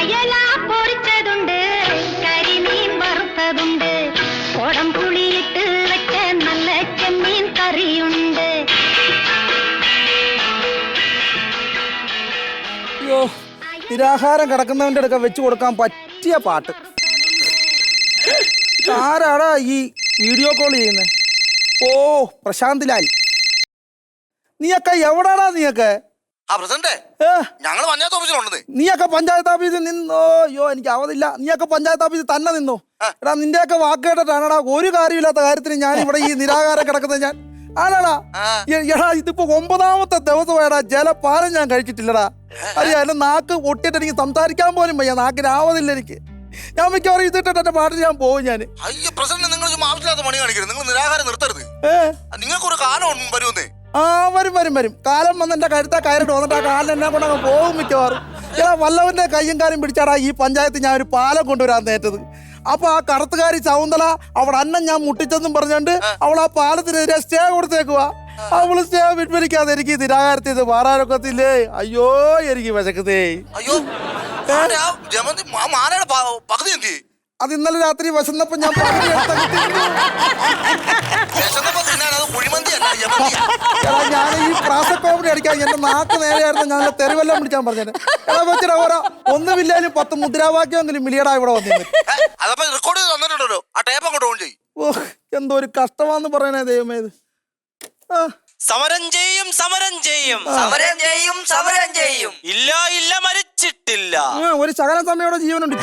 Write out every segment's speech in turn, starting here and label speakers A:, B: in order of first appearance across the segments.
A: അയല പൊരിച്ചതുണ്ട്, കരിമീൻ വറുത്തതുണ്ട്, കുടംപുളിയിട്ട് വെച്ച നല്ല ചെമ്മീൻ കറിയുണ്ട്.
B: അയ്യോ, നിരാഹാരം കിടക്കുന്നവന്റെ അടുക്ക വെച്ചു കൊടുക്കാൻ പറ്റിയ പാട്ട്. ആരാടാ ഈ വീഡിയോ കോൾ ചെയ്യുന്നത്? ഓ, പ്രശാന്ത് ലാൽ. നീയൊക്കെ എവിടാടാ? നീയൊക്കെ നീയൊക്കെ പഞ്ചായത്ത് ഓഫീസിൽ നിന്നോ? അയ്യോ, എനിക്ക് അവധില്ല. നീയൊക്കെ പഞ്ചായത്ത് ഓഫീസിൽ തന്നെ നിന്നോ? എടാ, നിന്റെയൊക്കെ വാക്ക് കേട്ടിട്ടാണടാ ഒരു കാര്യമില്ലാത്ത കാര്യത്തിന് ഞാൻ ഇവിടെ ഈ നിരാഹാരം കിടക്കുന്നത്. ഞാൻ ആണാടാ. എടാ, ഇതിപ്പോ 9ാമത്തെ ദിവസമായടാ, ജലപാനം ഞാൻ കഴിച്ചിട്ടില്ലടാ. അറിയാം, എന്റെ നാക്ക് ഒട്ടിയിട്ട് എനിക്ക് സംസാരിക്കാൻ പോലും വയ്യ. നാക്കിന് ആവതില്ല എനിക്ക്. ഞാൻ മിക്കവാറും ഇതിട്ടിട്ട് എന്റെ പാട്ടിൽ ഞാൻ പോകും. ഞാൻ വരും. കാലം വന്ന് എന്റെ കഴുത്ത കയറിട്ട് വന്നിട്ട് ആ കാലം എന്നെ കൊണ്ടങ്ങ് പോകും മിക്കവാറും. ഏതാ വല്ലവന്റെ കയ്യും കാര്യം പിടിച്ചാടാ ഈ പഞ്ചായത്ത് ഞാൻ ഒരു പാലം കൊണ്ടുവരാൻ നേറ്റത്. അപ്പൊ ആ കറുത്തുകാരി ശകുന്തള അവിടെ അന്നം ഞാൻ മുട്ടിച്ചെന്നും പറഞ്ഞോണ്ട് അവൾ ആ പാലത്തിനെതിരെ സ്റ്റേ കൊടുത്തേക്കുവാ. അവള് സ്റ്റേ പിൻവലിക്കാതെ എനിക്ക് നിരാകാരത്തിൽ ഇത് മാറാനൊക്കത്തില്ലേ? അയ്യോ, എനിക്ക് വിശക്കുന്നേ. അത് ഇന്നലെ രാത്രി വിശന്നപ്പോ ഞാൻ ഞാൻ ഈ പ്രാസക്കോമഡി അടിക്കാൻ എന്റെ നാക്ക് നേരെയായിരുന്നു. ഞാൻ തെരുവെല്ലാം പിടിച്ചാൻ പറഞ്ഞത്. എടാ വെച്ചിട്ട് ഓരോ ഒന്നുമില്ലാലും 10 മുദ്രാവാക്യമെങ്കിലും മിലിയടാ ഇവിടെ വന്നിരുന്നു. ഓ, എന്തോ ഒരു കഷ്ടമാന്ന് പറയണേ ദൈവമേ. ഇത്
C: സമരം ചെയ്യും ഇല്ല മരിച്ചിട്ടില്ല.
B: ഒരു ശകല സമയോടെ ജീവനുണ്ട്.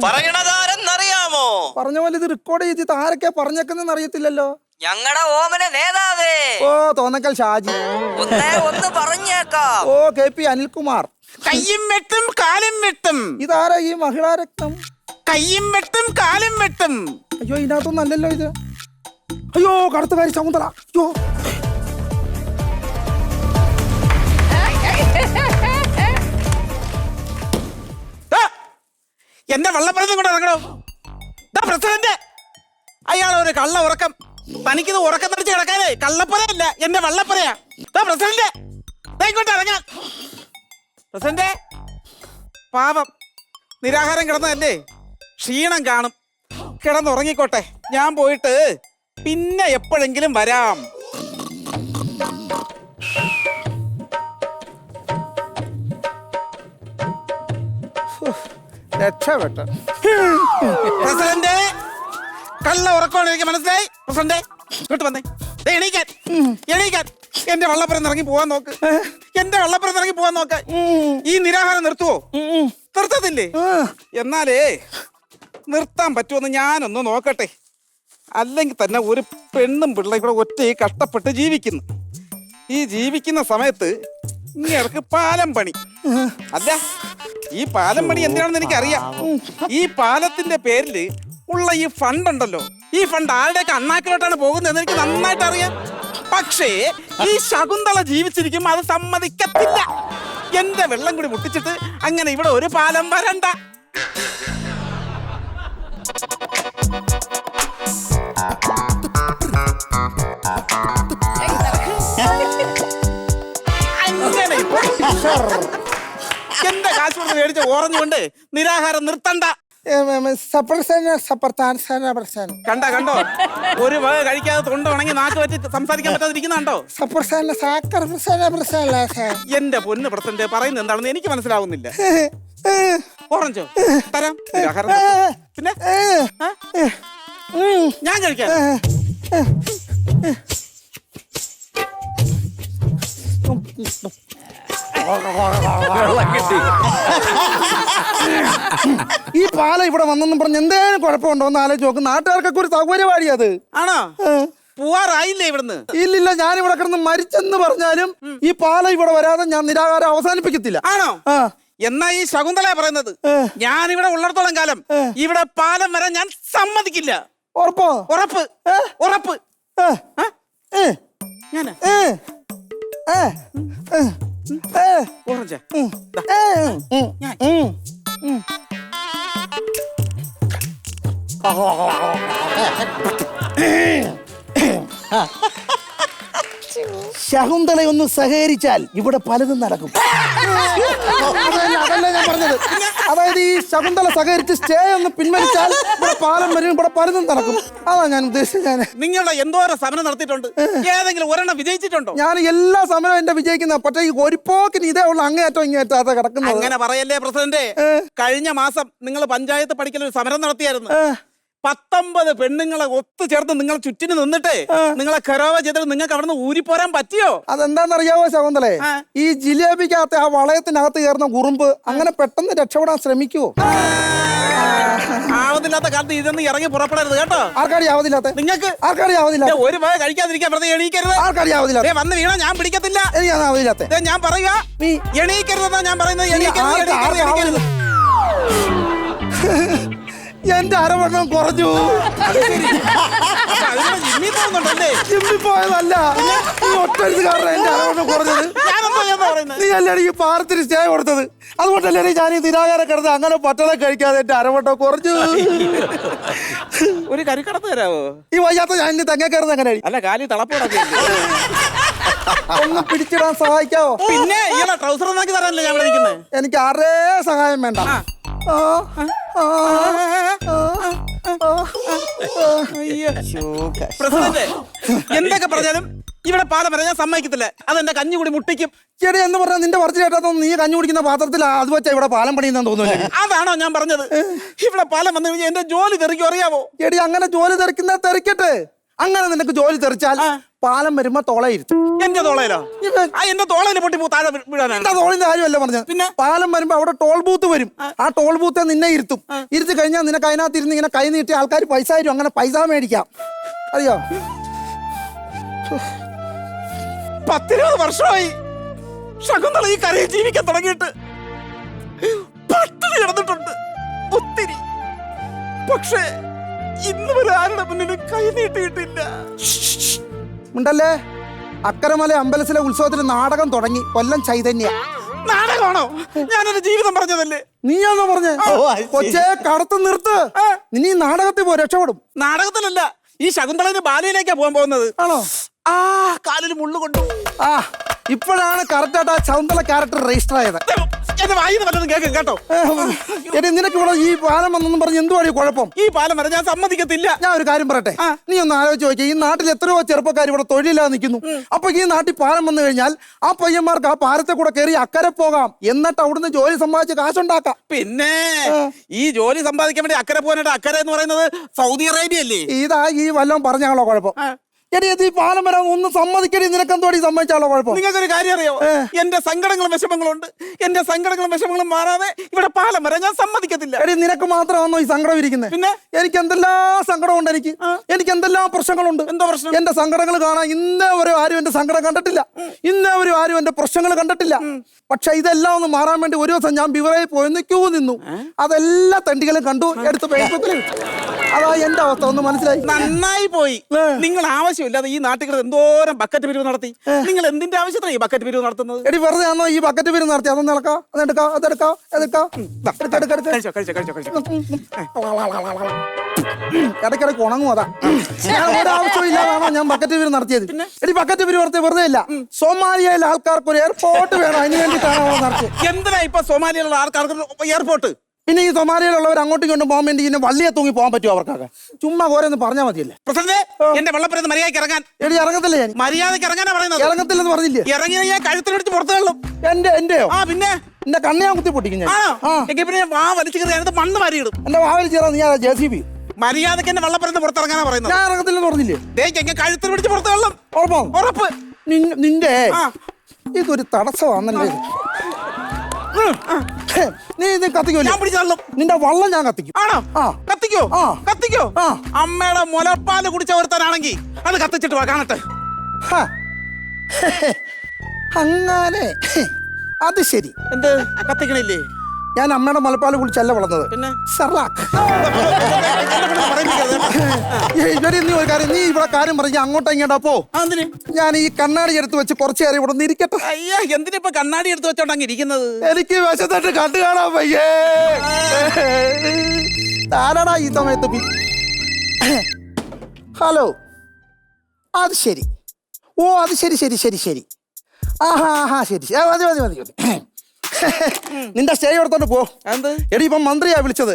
C: പറയണതാരെന്നറിയാമോ?
B: പറഞ്ഞ പോലെ ഇത് റെക്കോർഡ് ചെയ്തിട്ട് ആരൊക്കെ പറഞ്ഞേക്കെന്ന് അറിയത്തില്ലല്ലോ.
D: ഞങ്ങളുടെ ഓമന നേതാവേ.
B: ഓ, തോന്നക്കൽ ഷാജി.
D: ഒന്ന് പറഞ്ഞേക്കാം.
B: ഓ, KP അനിൽകുമാർ.
E: കയ്യും വെട്ടും കാലും വെട്ടും.
B: ഇതാരാ ഈ മഹിളാരത്നം?
E: കയ്യും വെട്ടും കാലും വെട്ടും.
B: അയ്യോ, ഇതിനകത്തൊന്നും അല്ലല്ലോ ഇത്. അയ്യോ, കറുത്തുകാരി ശകുന്തള. അയ്യോ,
E: എന്റെ വള്ളപ്പുറത്തും കൂടെ ഇറങ്ങണോ? പ്രസിഡന്റ്, അയാൾ ഒരു കള്ള ഉറക്കം. തനിക്കിത് ഉറക്കം തടിച്ച് കിടക്കാതെ കള്ളപ്പുരയല്ല, എന്റെ വള്ളപ്പുരയാ. പ്രസിഡന്റ്, ഇങ്ങോട്ട് ഇറങ്ങാൻ. പ്രസിഡന്റ്, പാവം നിരാഹാരം കിടന്നതല്ലേ, ക്ഷീണം കാണും. കിടന്നുറങ്ങിക്കോട്ടെ, ഞാൻ പോയിട്ട് പിന്നെ എപ്പോഴെങ്കിലും വരാം.
B: രക്ഷപ്പെട്ട.
E: പ്രസിഡന്റ്, കള്ള ഉറക്കമാണ് എനിക്ക് മനസ്സിലായി. പ്രസിഡന്റ്, ഇങ്ങോട്ട് വന്നേ. എണീക്കാൻ. എന്റെ വള്ളപ്പുറം ഇറങ്ങി പോവാൻ നോക്ക്. ഈ നിരാഹാരം നിർത്തുവോ? നിർത്തത്തില്ലേ? എന്നാലേ നിർത്താൻ പറ്റുമെന്ന് ഞാനൊന്ന് നോക്കട്ടെ. അല്ലെങ്കിൽ തന്നെ ഒരു പെണ്ണും പിള്ളേരും കൂടെ ഒറ്റയെ കഷ്ടപ്പെട്ട് ജീവിക്കുന്നു. ഈ ജീവിക്കുന്ന സമയത്ത് ഇങ്ങേർക്ക് പാലം പണി. അല്ല, ഈ പാലം പണി എന്തിനാണെന്ന് എനിക്കറിയാം. ഈ പാലത്തിന്റെ പേരില് ഉള്ള ഈ ഫണ്ട് ഉണ്ടല്ലോ, ഈ ഫണ്ട് ആരുടെയൊക്കെ അണ്ണാക്കിലോട്ടാണ് പോകുന്നതെന്ന് എനിക്ക് നന്നായിട്ട് അറിയാം. പക്ഷേ ഈ ശകുന്തള ജീവിച്ചിരിക്കുമ്പോ അത് സമ്മതിക്കത്തില്ല. എന്റെ വെള്ളം കൂടി മുട്ടിച്ചിട്ട് അങ്ങനെ ഇവിടെ ഒരു പാലം വരണ്ട. അങ്ങനെ എന്റെ കാശ് കൊടുത്ത് മേടിച്ച ഓറഞ്ഞുകൊണ്ട് നിരാഹാരം നിർത്തണ്ട. കണ്ടോ, ഒരു വക കഴിക്കാതെ തൊണ്ട ഉണങ്ങി നാക്ക് പറ്റി സംസാരിക്കാൻ പറ്റാതിരിക്കുന്നുണ്ടോ? എന്റെ പൊന്ന് പ്രസിഡന്റ്, പറയുന്നത് എന്താണെന്ന് എനിക്ക് മനസ്സിലാവുന്നില്ല. ഓറഞ്ചോ തരാം. പിന്നെ ഞാൻ കഴിക്കാം.
B: ഈ പാലം ഇവിടെ വന്നെന്നും പറഞ്ഞ് എന്തേലും കുഴപ്പമുണ്ടോ എന്ന് ആലോചിച്ച് നോക്കും. നാട്ടുകാർക്കൊക്കെ ഒരു സൗകര്യമാടി അത്.
E: ആണോ? പോവാറായില്ലേ ഇവിടുന്ന്?
B: ഇല്ലില്ല, ഞാൻ ഇവിടെ കിടന്ന് മരിച്ചെന്ന് പറഞ്ഞാലും ഈ പാലം ഇവിടെ വരാതെ ഞാൻ നിരാഹാരം അവസാനിപ്പിക്കത്തില്ല.
E: ആണോ? എന്നാ ഈ ശകുന്തള പറയുന്നത്, ഞാൻ ഇവിടെ ഉള്ളിടത്തോളം കാലം ഇവിടെ പാലം വരാൻ ഞാൻ സമ്മതിക്കില്ല.
B: ഉറപ്പോ?
E: ഉറപ്പ്. ഉറപ്പ്. ഞാന് ഓറഞ്ച്
B: ശകുന്തളയൊന്ന് സഹകരിച്ചാൽ ഇവിടെ പലതും നടക്കും. അതല്ല ഞാൻ പറഞ്ഞത്. പറഞ്ഞത്. അതായത് ഈ ശകുന്തള സഹകരിച്ച് സ്റ്റേ ഒന്ന് പിൻവലിച്ചാൽ ഇവിടെ പാലം വരും, ഇവിടെ പലതും നടക്കും. അതാ ഞാൻ ഉദ്ദേശിച്ചത്. ഞാൻ
E: നിങ്ങളുടെ എന്തോരം സമരം നടത്തിയിട്ടുണ്ട്, ഏതെങ്കിലും ഒരെണ്ണം വിജയിച്ചിട്ടുണ്ടോ?
B: ഞാൻ എല്ലാ സമയവും എന്റെ വിജയിക്കുന്ന, പക്ഷേ ഈ ഒരു പോക്കിന് ഇതേ ഉള്ള അങ്ങേറ്റം ഇങ്ങേറ്റം അതാ കിടക്കുന്നത്.
E: അങ്ങനെ പറയല്ലേ പ്രസിഡന്റ്. കഴിഞ്ഞ മാസം നിങ്ങൾ പഞ്ചായത്ത് പഠിക്കൽ ഒരു സമരം നടത്തിയായിരുന്നു. 19 പെണ്ണുങ്ങളെ ഒത്തുചേർത്ത് നിങ്ങളെ ചുറ്റിന് നിന്നിട്ട് നിങ്ങളെ കരോവ ചെയ്തിട്ട് നിങ്ങൾക്ക് അവിടെ നിന്ന് ഊരിപ്പോരാൻ പറ്റിയോ?
B: അതെന്താണെന്നറിയാവോ ശകുന്തളെ? ഈ ജിലേബിക്കകത്ത് ആ വളയത്തിനകത്ത് കയറുന്ന കുറുമ്പ് അങ്ങനെ പെട്ടെന്ന് രക്ഷപ്പെടാൻ ശ്രമിക്കുവോ?
E: ആവതില്ലാത്ത കാലത്ത് ഇതൊന്നും ഇറങ്ങി പുറപ്പെടരുത് കേട്ടോ.
B: ആർക്കാടി ആവതില്ലാത്ത?
E: നിങ്ങൾക്ക്
B: ആർക്കാടി ആവതില്ലാത്ത?
E: ഒരു വക കഴിക്കാതിരിക്കാൻ വെറുതെ എണീക്കരുത്.
B: ആർക്കാടി ആവതില്ലാത്ത?
E: വന്ന് വീണ ഞാൻ പിടിക്കത്തില്ല.
B: എനിക്കാണ് ആവതില്ലാത്ത.
E: ഞാൻ പറയുക,
B: നീ
E: എണീക്കരുതെന്നാ ഞാൻ പറയുന്നത്.
B: എന്റെ അരവണ്ണം കുറഞ്ഞു. ജിമ്മിൽ പോയതല്ല, നീ ഒറ്റരുത് കാരണം എന്റെ അരവണ്ണം കുറഞ്ഞത്. നീ അല്ലേ ഈ പാറത്തിന് സ്റ്റേ കൊടുത്തത്, അതുകൊണ്ടല്ലേ ഞാൻ ഈ നിരാകാരം കിടന്ന് അങ്ങനെ പട്ടണം കഴിക്കാതെ എന്റെ അരവണ്ണം കുറഞ്ഞു.
E: ഒരു കരിക്കടത്ത് തരാവോ?
B: ഈ വയ്യാത്ത ഞാൻ ഇനി തെങ്ങ കയറുന്നത് എങ്ങനെ?
E: അല്ല, കാലി തളപ്പോടൊക്കെ
B: ഒന്ന് പിടിച്ചിടാൻ സഹായിക്കാവോ?
E: പിന്നെ ഇയാളെ ട്രൗസർ നോക്കി തരാനല്ലേ ഞാൻ വിളിക്കുന്നത്.
B: എനിക്ക് ആരേ സഹായം വേണ്ട.
E: പ്രസിഡന്റ് എന്തൊക്കെ പറഞ്ഞാലും ഇവിടെ പാലം വരാൻ ഞാൻ സമ്മതിക്കത്തില്ല. അതെന്റെ കഞ്ഞി കൂടി മുട്ടിക്കും.
B: ചേടി എന്ന് പറഞ്ഞാൽ നിന്റെ കുറച്ച് കേട്ടാത്തൊന്നും നീ കഞ്ഞി കുടിക്കുന്ന പാത്രത്തിൽ അത് വെച്ചാ ഇവിടെ പാലം പണിയെന്ന് തോന്നുന്നു.
E: അതാണോ ഞാൻ പറഞ്ഞത്? ഇവിടെ പാലം വന്നു കഴിഞ്ഞാൽ എന്റെ ജോലി തെറിക്കും, അറിയാവോ?
B: ചേടി അങ്ങനെ ജോലി തെറിക്കുന്ന തെറിക്കട്ടെ. അങ്ങനെ നിനക്ക് ജോലി തെറിച്ചാൽ പാലം വരുമ്പോ തോളയിരുത്തും.
E: എന്റെ തോളയിലോ? എന്റെ തോളയിൽ പൊട്ടി താഴെ വീഴാനാണ്.
B: എന്റെ തോളിന്റെ കാര്യമല്ല പറഞ്ഞത്. പിന്നെ പാലം വരുമ്പോ അവിടെ ടോൾ ബൂത്ത് വരും. ആ ടോൾ ബൂത്തെ നിന്നെ ഇരുത്തും. ഇരുത്തി കഴിഞ്ഞാൽ നിനക്ക് അതിനകത്ത് ഇരുന്ന് ഇങ്ങനെ കൈ നീട്ടി ആൾക്കാർ പൈസ തരും. അങ്ങനെ പൈസ മേടിക്കാം, അറിയോ?
E: 10-20 വർഷമായി ശകുന്തള ഈ കരയിൽ ജീവിക്കാൻ തുടങ്ങിയിട്ട്. പട്ടിണി കിടന്നിട്ടുണ്ട് ഒത്തിരി. പക്ഷേ ഇന്ന് വരെ ആരുടെ മുന്നിൽ കൈ നീട്ടിയിട്ടില്ല.
B: ഉണ്ടല്ലേ, അക്കരമല അമ്പലത്തിലെ ഉത്സവത്തിന് നാടകം തുടങ്ങി. കൊല്ലം ചൈതന്യ
E: നാടകമാണോ? ഞാനൊരു ജീവിതം പറഞ്ഞതല്ലേ.
B: നീയാണോ പറഞ്ഞേ? കൊച്ചേ കടത്ത് നിർത്ത്. നീ നാടകത്തിൽ പോ, രക്ഷപ്പെടും.
E: നാടകത്തിലല്ല, ഈ ശകുന്തളന് ബാലയിലേക്കാ പോകാൻ പോകുന്നത്.
B: ആണോ?
E: ആ കാലിൽ മുള്ളു കൊണ്ടു.
B: ആ ഇപ്പോഴാണ് കറക്റ്റായിട്ട് ആ ശകുന്തള ക്യാരക്ടർ രജിസ്റ്റർ ആയത്.
E: എന്റെ വായിന്ന് വല്ലതും കേൾക്കും കേട്ടോ.
B: നിനക്ക് ഇവിടെ ഈ പാലം വന്നെന്നും പറഞ്ഞ് എന്തുവാടി കുഴപ്പം?
E: ഈ പാലം വരെ ഞാൻ സമ്മതിക്കത്തില്ല.
B: ഞാൻ ഒരു കാര്യം പറയട്ടെ, നീ ഒന്ന് ആലോചിച്ച് നോക്കിയ ഈ നാട്ടിൽ എത്രയോ ചെറുപ്പക്കാർ ഇവിടെ തൊഴിലില്ലാതെ നിൽക്കുന്നു. അപ്പൊ ഈ നാട്ടിൽ പാലം വന്നു കഴിഞ്ഞാൽ ആ പയ്യന്മാർക്ക് ആ പാലത്തെ കൂടെ കയറി അക്കരെ പോകാം, എന്നിട്ട് അവിടുന്ന് ജോലി സമ്പാദിച്ച് കാശുണ്ടാക്കാം.
E: പിന്നെ ഈ ജോലി സമ്പാദിക്കാൻ വേണ്ടി അക്കരെ പോകാനായിട്ട്, അക്കരെ എന്ന് പറയുന്നത് സൗദി അറേബ്യ അല്ലേ?
B: ഇതാ ഈ വല്ലതും പറഞ്ഞാണോ കുഴപ്പം? എടി ഈ പാലം വരാൻ ഒന്ന് സമ്മതിക്കടി. നിനക്കെന്തോടി സമ്മതിച്ചാലോ കുഴപ്പം?
E: നിങ്ങൾക്കൊരു കാര്യം അറിയോ? എന്റെ സങ്കടങ്ങളും വിഷമങ്ങളും ഉണ്ട്. എന്റെ സങ്കടങ്ങളും വിഷമങ്ങളും മാറാതെ ഇവിടെ പാലം വരാൻ ഞാൻ സമ്മതിക്കത്തില്ല.
B: എടി നിനക്ക് മാത്രമാണോ ഈ സങ്കടം ഇരിക്കുന്നത്? പിന്നെ എനിക്ക് എന്തെല്ലാം സങ്കടമുണ്ട്. എനിക്ക് എന്തെല്ലാം പ്രശ്നങ്ങളുണ്ട്.
E: എന്താ പ്രശ്നം?
B: എന്റെ സങ്കടങ്ങൾ കാണാൻ ഇന്നേ വരെ ആരും എന്റെ സങ്കടം കണ്ടിട്ടില്ല. ഇന്നേ വരെ ആരും എന്റെ പ്രശ്നങ്ങൾ കണ്ടിട്ടില്ല. പക്ഷെ ഇതെല്ലാം ഒന്ന് മാറാൻ വേണ്ടി ഒരു ദിവസം ഞാൻ ബിവറായി പോയി ക്യൂ നിന്നു. അതെല്ലാ തണ്ടികളും കണ്ടു, എടുത്ത് പേപ്പറിൽ ഇട്ടു. അതാ എന്റെ അവസ്ഥ. ഒന്ന് മനസ്സിലായി?
E: നന്നായി പോയി. നിങ്ങൾ ആവശ്യമില്ലാതെ ഈ നാട്ടുകാർ എന്തോരം ബക്കറ്റ് പിരിവ് നടത്തി. നിങ്ങൾ എന്തിന്റെ ആവശ്യത്തിലാണ് ഈ ബക്കറ്റ് പിരിവ് നടത്തുന്നത്?
B: എടി വെറുതെ ആണോ ഈ ബക്കറ്റ് പിരിവ് നടത്തി? അതൊന്നും നടക്കാം, അതെടുക്കാം, അതെടുക്കാം, അതെടുക്കാം. ഇടയ്ക്കിടയ്ക്ക് ഉണങ്ങും. അതാ ഞാൻ ഒരാവശ്യമില്ലാതാണോ ഞാൻ ബക്കറ്റ് പിരിവ് നടത്തിയത്. എടി ബക്കറ്റ് പിരിവ് നടത്തിയ വെറുതെ ഇല്ല. സോമാലിയയിലെ ആൾക്കാർക്ക് ഒരു എയർപോർട്ട് വേണം, അതിന് വേണ്ടിയിട്ടാണ് നടത്തിയത്.
E: എന്തിനാ ഇപ്പൊ സോമാലിയയിലുള്ള ആൾക്കാർക്ക് എയർപോർട്ട്?
B: പിന്നെ ഈ സൊമാലിയയിലുള്ളവർ അങ്ങോട്ടും ഇങ്ങോട്ടും പോകാൻ വേണ്ടി ഇതിനെ വള്ളിയെ തൂങ്ങി പോകാൻ പറ്റുമോ അവർക്കൊക്കെ? ചുമ്മാ ഓരോന്ന് പറഞ്ഞാൽ മതിയല്ലേ?
E: പ്രസിഡന്റ് എന്റെ വെള്ളപ്പുറത്ത് മര്യാദയ്ക്ക് ഇറങ്ങാൻ.
B: എടി ഇറങ്ങത്തില്ല. ഞാൻ
E: മര്യാദയ്ക്ക് ഇറങ്ങാനാ പറയുന്നത്.
B: ഇറങ്ങത്തില്ലെന്ന് പറഞ്ഞില്ലേ?
E: ഇറങ്ങിയ ഞാൻ കഴുത്തിന് പിടിച്ച് പുറത്തു തള്ളും.
B: എന്റെയോ?
E: ആ പിന്നെ
B: എന്റെ കണ്ണെ ഞാൻ കുത്തി പൊട്ടിക്കും.
E: പിന്നെ വാ വലിച്ചു കയറി അതിനകത്ത് മണ്ണ് വാരിയിടും.
B: എന്റെ വാവൽ ചേരാ നീ JCB.
E: മര്യാദയ്ക്ക് എന്റെ വെള്ളപ്പുറത്ത് പുറത്തിറങ്ങാനാ പറയുന്നത്.
B: ഞാൻ ഇറങ്ങത്തില്ലെന്ന് പറഞ്ഞില്ലേ?
E: കഴുത്തിന് പിടിച്ച് പുറത്തു തള്ളും. ഉറപ്പ്.
B: നിന്റെ ഇതൊരു തടസ്സമാണല്ലേ? നീ ഇത് കത്തിക്കോ?
E: ഞാൻ പിടിച്ച് തള്ളും.
B: നിന്റെ വള്ളം ഞാൻ കത്തിക്കും.
E: ആണോ? കത്തിക്കോ? കത്തിക്കോ? അമ്മയുടെ മുലപ്പാല് കുടിച്ച ഒരുത്തനാണെങ്കിൽ അത് കത്തിച്ചിട്ട് വാ കാണട്ടെ.
B: അങ്ങനെ അത് ശരി.
E: എന്ത് കത്തിക്കണില്ലേ?
B: ഞാൻ അമ്മയുടെ മുലപ്പാല് കുടിച്ചല്ല വളർന്നത്.
E: പിന്നെ
B: സെർലാക്ക്. നീ ഒരു കാര്യം, നീ ഇവിടെ കാര്യം പറഞ്ഞ അങ്ങോട്ടോ ഇങ്ങോട്ടോ പോ. ഞാൻ ഈ കണ്ണാടി എടുത്ത് വെച്ച് കുറച്ചു നേരം ഇവിടെ ഇരിക്കട്ടെ.
E: അയ്യാ എന്തിനിപ്പോ കണ്ണാടി എടുത്ത് വെച്ചോണ്ടങ്ങ് ഇരിക്കുന്നത്?
B: എനിക്ക് വശത്തോട്ട് കണ്ടു കാണാൻ പയ്യേ. താരാടാ ഈ സമയത്ത്? ഹലോ. അത് ശരി. ഓ അത് ശരി ശരി ശരി ശരി. ആഹാ ശരി. മതി മതി മതി മതി. നിന്റെ സ്റ്റേ എടുത്തോണ്ട് പോ.
E: എന്ത്?
B: എടി ഇപ്പം മന്ത്രിയാ വിളിച്ചത്.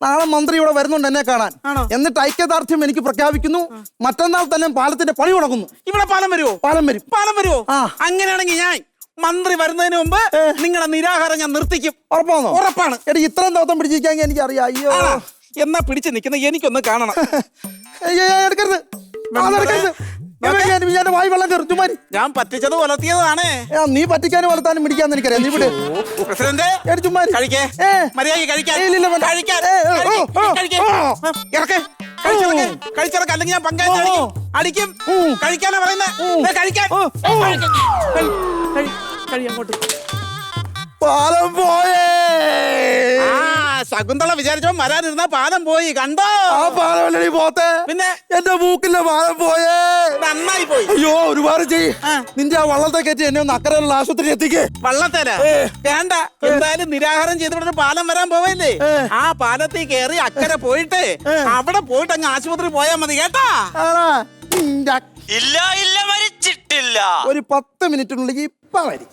B: നാളെ മന്ത്രി ഇവിടെ വരുന്നുണ്ട് എന്നെ കാണാൻ.
E: ആണോ?
B: എന്നിട്ട് ഐക്യദാർഢ്യം എനിക്ക് പ്രഖ്യാപിക്കുന്നു. മറ്റന്നാൾ തന്നെ പാലത്തിന്റെ പണി തുടങ്ങുന്നു.
E: ഇവിടെ പാലം വരുമോ?
B: പാലം വരും.
E: പാലം വരുമോ?
B: ആ.
E: അങ്ങനെയാണെങ്കിൽ ഞാൻ മന്ത്രി വരുന്നതിന് മുമ്പ് നിങ്ങളുടെ നിരാഹാരം ഞാൻ നിർത്തിക്കും.
B: ഉറപ്പാണോ?
E: ഉറപ്പാണ്.
B: എടി ഇത്രയും ദിവസം പിടിച്ചിരിക്കാൻ എനിക്ക് അറിയാം. അയ്യോ
E: ആണോ? എന്നാ പിടിച്ച് നിൽക്കുന്ന എനിക്കൊന്ന് കാണണം.
B: എടുക്കരുത്, അതെടുക്കരുത്. എന്റെ വായി വെള്ളം കയറും. ചുമ്മാരി
E: ഞാൻ പറ്റിച്ചത് വളർത്തിയതാണ്.
B: നീ പറ്റിക്കാനും വളർത്താനും പിടിക്കാന്ന് എനിക്കറിയാം. നീ വിട്
E: പ്രസിഡന്റ്.
B: ചുമ്മാരി
E: കഴിക്കേ, മര്യാദ കഴിക്കാൻ. കഴിച്ചിറക്ക, അല്ലെങ്കിൽ ഞാൻ പങ്കാളിത്തം അടിക്കും. കഴിക്കാനാ പറയുന്നത്. കഴിക്കാൻ അങ്ങോട്ട്.
B: പാലം പോയേ.
E: ശകുന്തള വിചാരിച്ചോ വരാനിരുന്ന പാലം പോയി. കണ്ടോ?
B: ആ പാലമല്ലടി പോത്തെ.
E: പിന്നെ
B: എന്റെ മൂക്കിന്റെ പാലം പോയേ.
E: നന്നായി പോയി.
B: അയ്യോ ഒരുപാട് ചെയ്യ്. നിന്റെ ആ വള്ളത്തെ കയറ്റി എന്നെ ഒന്ന് അക്കരെയുള്ള ആശുപത്രി എത്തിക്കേ.
E: വള്ളത്തേരാ വേണ്ട. എന്തായാലും നിരാഹാരം ചെയ്തിവിടെ പാലം വരാൻ പോവല്ലേ. ആ പാലത്തിൽ കയറി അക്കരെ പോയിട്ട് അവിടെ പോയിട്ട് അങ്ങ് ആശുപത്രി പോയാ മതി കേട്ടാ.
C: ഇല്ല ഇല്ല മരിച്ചിട്ടില്ല.
B: ഒരു 10 മിനിറ്റിനുള്ളിൽ ഇപ്പൊ വരും.